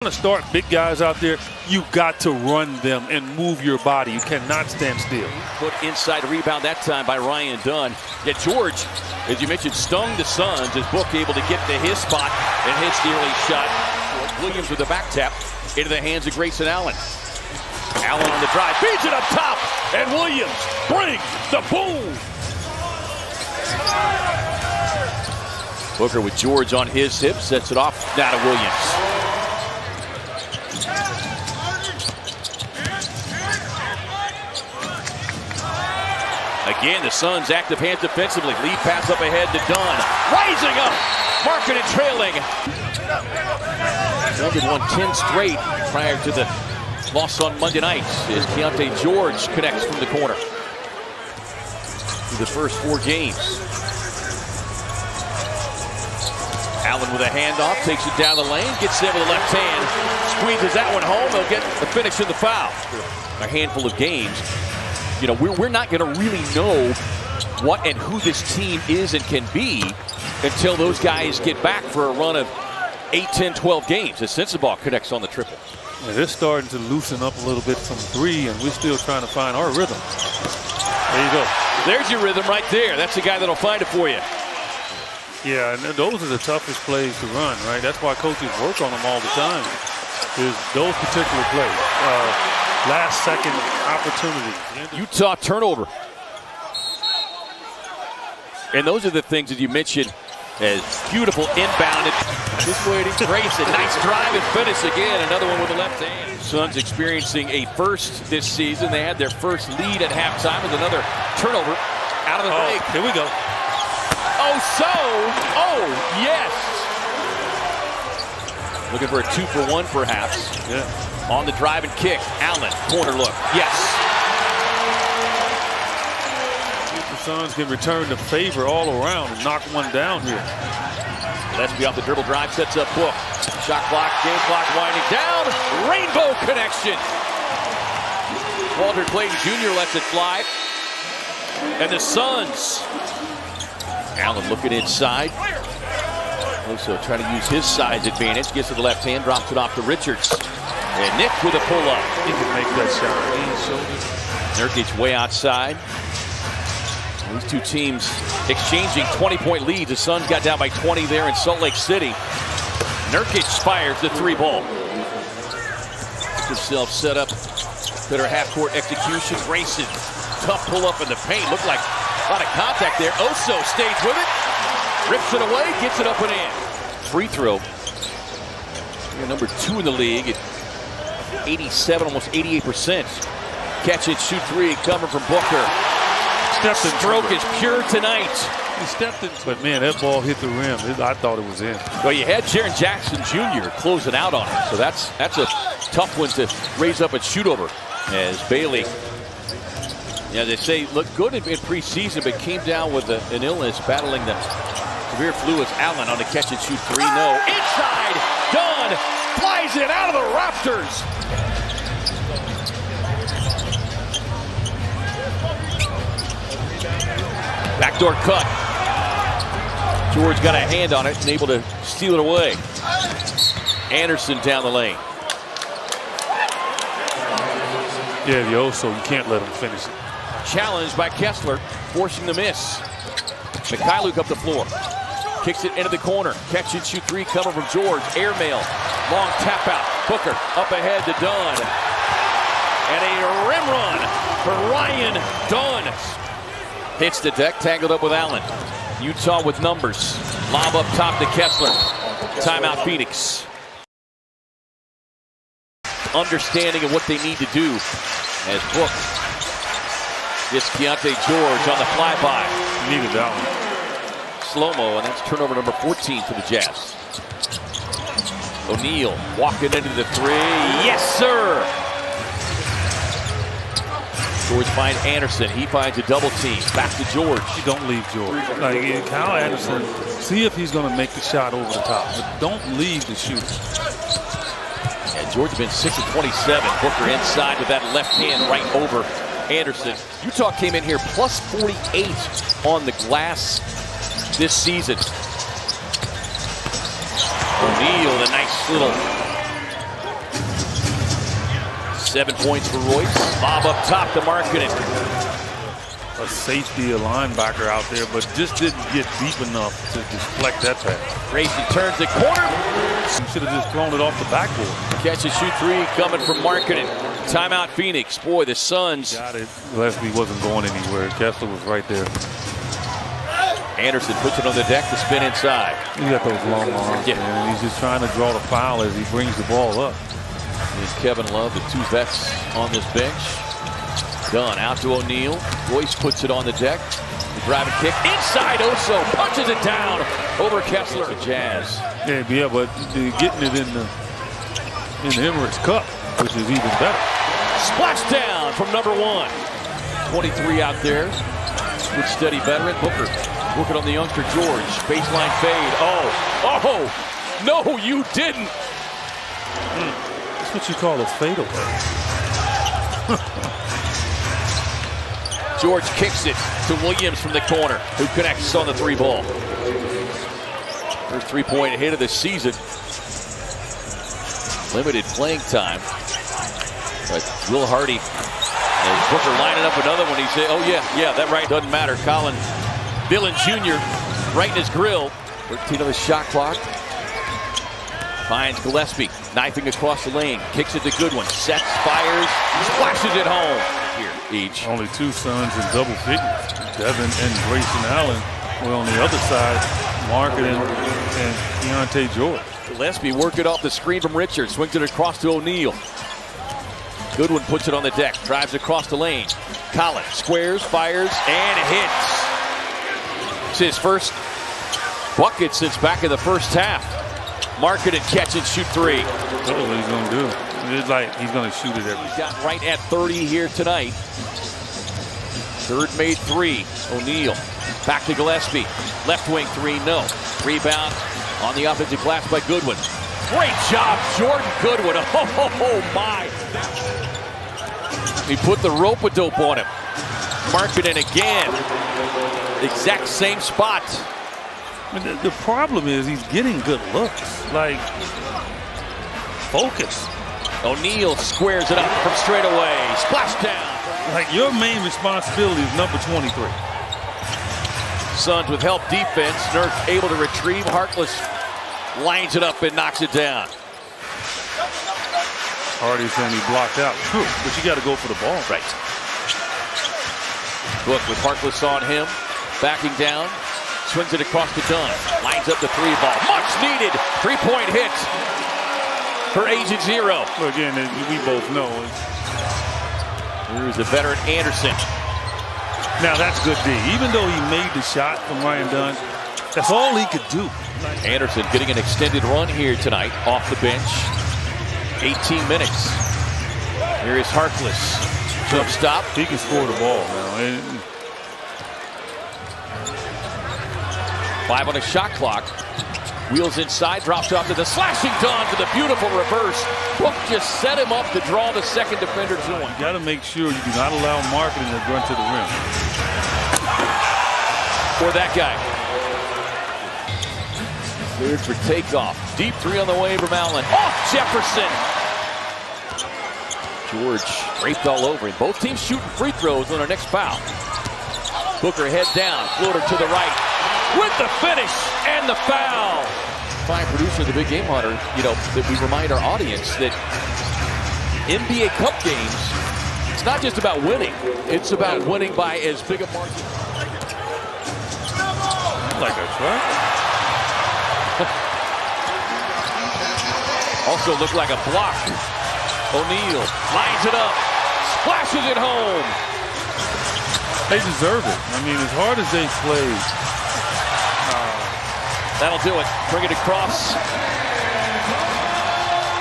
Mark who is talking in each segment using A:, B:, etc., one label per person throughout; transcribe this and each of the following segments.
A: to start big guys out there, you got to run them and move your body. You cannot stand still.
B: Put inside rebound that time by Ryan Dunn. Yet George, as you mentioned, stung the Suns as Book able to get to his spot and hits the early shot. Williams with the back tap into the hands of Grayson Allen. Allen on the drive, feeds it up top, and Williams brings the boom. Booker with George on his hip, sets it off now to Williams. Again, the Suns active hands defensively. Lead pass up ahead to Dunn. Rising up, marking and trailing. They had won 10 straight prior to the loss on Monday night as Keontae George connects from the corner. Through the first 4 games. Allen with a handoff, takes it down the lane, gets there with the left hand, squeezes that one home. They'll get the finish in the foul. A handful of games. You know, we're not going to really know what and who this team is and can be until those guys get back for a run of 8, 10, 12 games as Sensabaugh connects on the triple.
A: Yeah, they're starting to loosen up a little bit from 3, and we're still trying to find our rhythm. There you go.
B: There's your rhythm right there. That's the guy that'll find it for you.
A: Yeah, and those are the toughest plays to run, right? That's why coaches work on them all the time. Is those particular plays, last second opportunities.
B: Utah turnover. And those are the things that you mentioned as beautiful inbound. Just waiting, Grayson, nice drive and finish again. Another one with the left hand. Suns experiencing a first this season. They had their first lead at halftime with another turnover out of the break.
A: Here we go.
B: Oh, yes. Looking for a 2-for-1 perhaps.
A: Yeah.
B: On the drive and kick. Allen, corner look. Yes.
A: The Suns can return the favor all around and knock one down here.
B: Gillespie off the dribble drive, sets up Book. Shot clock, game clock winding down. Rainbow connection. Walter Clayton Jr. lets it fly. And the Suns. Allen looking inside. Also trying to use his size advantage. Gets to the left hand, drops it off to Richards. And Nick with a pull-up.
A: He can make that shot.
B: Nurkic way outside. These two teams exchanging 20-point leads. The Suns got down by 20 there in Salt Lake City. Nurkic fires the 3 ball. Himself set up. Better half-court execution. Grayson, tough pull-up in the paint. Looked like a lot of contact there. Oso stays with it. Rips it away, gets it up and in. Free throw. Number 2 in the league at 87, almost 88%. Catch and shoot 3 coming from Booker. Stroke is pure tonight.
A: He stepped in, but man, that ball hit the rim. I thought it was in.
B: Well, you had Jaren Jackson Jr. closing out on it, so that's a tough one to raise up and shoot over. As Bailey, yeah, they say looked good in preseason, but came down with an illness, battling the severe flu. As Allen on the catch and shoot 3. No, inside, Dunn flies it out of the Raptors. Backdoor cut. George got a hand on it and able to steal it away. Anderson down the lane.
A: Yeah, the Oso, you can't let him finish it.
B: Challenged by Kessler, forcing the miss. Mikhailuk up the floor. Kicks it into the corner. Catch and shoot 3 coming from George. Airmail. Long tap out. Booker up ahead to Dunn. And a rim run for Ryan Dunn. Hits the deck, tangled up with Allen. Utah with numbers. Lob up top to Kessler. Timeout Phoenix. Understanding of what they need to do as Book gets Keontae George on the flyby.
A: Needed that one.
B: Slow-mo, and that's turnover number 14 for the Jazz. O'Neal walking into the 3. Yes, sir! George finds Anderson. He finds a double team. Back to George.
A: You don't leave George. Like Kyle Anderson, see if he's going to make the shot over the top, but don't leave the shooter.
B: And George has been 6 of 27. Booker inside with that left hand right over Anderson. Utah came in here plus 48 on the glass this season. O'Neal, the nice little 7 points for Royce. Lob up top to Markkanen.
A: A safety, a linebacker out there, but just didn't get deep enough to deflect that pass.
B: Grayson turns the corner.
A: You should have just thrown it off the backboard.
B: Catch and shoot three coming from Markkanen. Timeout Phoenix. Boy, the Suns.
A: Got it. Gillespie wasn't going anywhere. Kessler was right there.
B: Anderson puts it on the deck to spin inside.
A: He got those long arms, man. He's just trying to draw the foul as he brings the ball up.
B: Here's Kevin Love, the two vets on this bench. Dunn out to O'Neal. Royce puts it on the deck. The driving kick inside. Oso punches it down over Kessler. The Jazz.
A: Yeah, but getting it in the Emirates Cup, which is even better.
B: Splash down from number 1. 23 out there. Good steady veteran. Booker working on the youngster George. Baseline fade. Oh, no, you didn't.
A: That's what you call a fadeaway.
B: George kicks it to Williams from the corner, who connects on the 3 ball. First 3-point hit of the season. Limited playing time. But Will Hardy and Booker lining up another one. He said, oh yeah, that right doesn't matter. Colin Dillon Jr. right in his grill. 13 on the shot clock. Finds Gillespie, knifing across the lane. Kicks it to Goodwin. Sets, fires, splashes it home. Here, each.
A: Only 2 Suns in double figures. Devin and Grayson Allen were on the other side. Markkanen and Keontae George.
B: Gillespie working off the screen from Richards. Swings it across to O'Neal. Goodwin puts it on the deck. Drives across the lane. Collins squares, fires, and hits. It's his first bucket since back in the first half. Markkanen catch and shoot 3.
A: That's what he's going to do. It's like he's going to shoot it every.
B: He's got right at 30 here tonight. Third made 3. O'Neal back to Gillespie. Left wing 3, no. Rebound on the offensive glass by Goodwin. Great job, Jordan Goodwin. Oh my. He put the rope-a-dope on him. Markkanen again. Exact same spot.
A: I mean, the problem is he's getting good looks. Like, focus.
B: O'Neal squares it up from straight away. Splash down.
A: Like, your main responsibility is number 23.
B: Suns with help defense. Nurse able to retrieve. Harkless lines it up and knocks it down.
A: Hardy saying he blocked out. True, but you got to go for the ball.
B: Right. Book with Harkless on him. Backing down. Swings it across to Dunn. Lines up the 3 ball. Much needed 3-point hit for Agent Zero.
A: Well, again, we both know.
B: Here's the veteran Anderson.
A: Now that's good D. Even though he made the shot from Ryan Dunn, that's all he could do.
B: Anderson getting an extended run here tonight off the bench. 18 minutes. Here is Harkless. Jump stop.
A: He can score the ball now.
B: 5 on a shot clock. Wheels inside, drops off to the slashing Dunn for the beautiful reverse. Book just set him up to draw the second defender to him.
A: You got to make sure you do not allow Markkanen to run to the rim.
B: Or that guy. Cleared for takeoff. Deep 3 on the way from Allen. Off Jefferson. George raped all over him. Both teams shooting free throws on our next foul. Booker head down, floater to the right. With the finish and the foul. Fine producer of the Big Game Hunter, that we remind our audience that NBA Cup games, it's not just about winning. It's about winning by as big a margin.
A: Like a truck.
B: Also looked like a block. O'Neal lines it up, splashes it home.
A: They deserve it. I mean, as hard as they played.
B: That'll do it. Bring it across.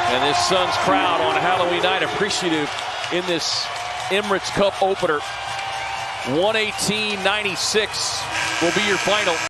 B: And this Suns crowd on Halloween night appreciative in this Emirates Cup opener. 118-96 will be your final.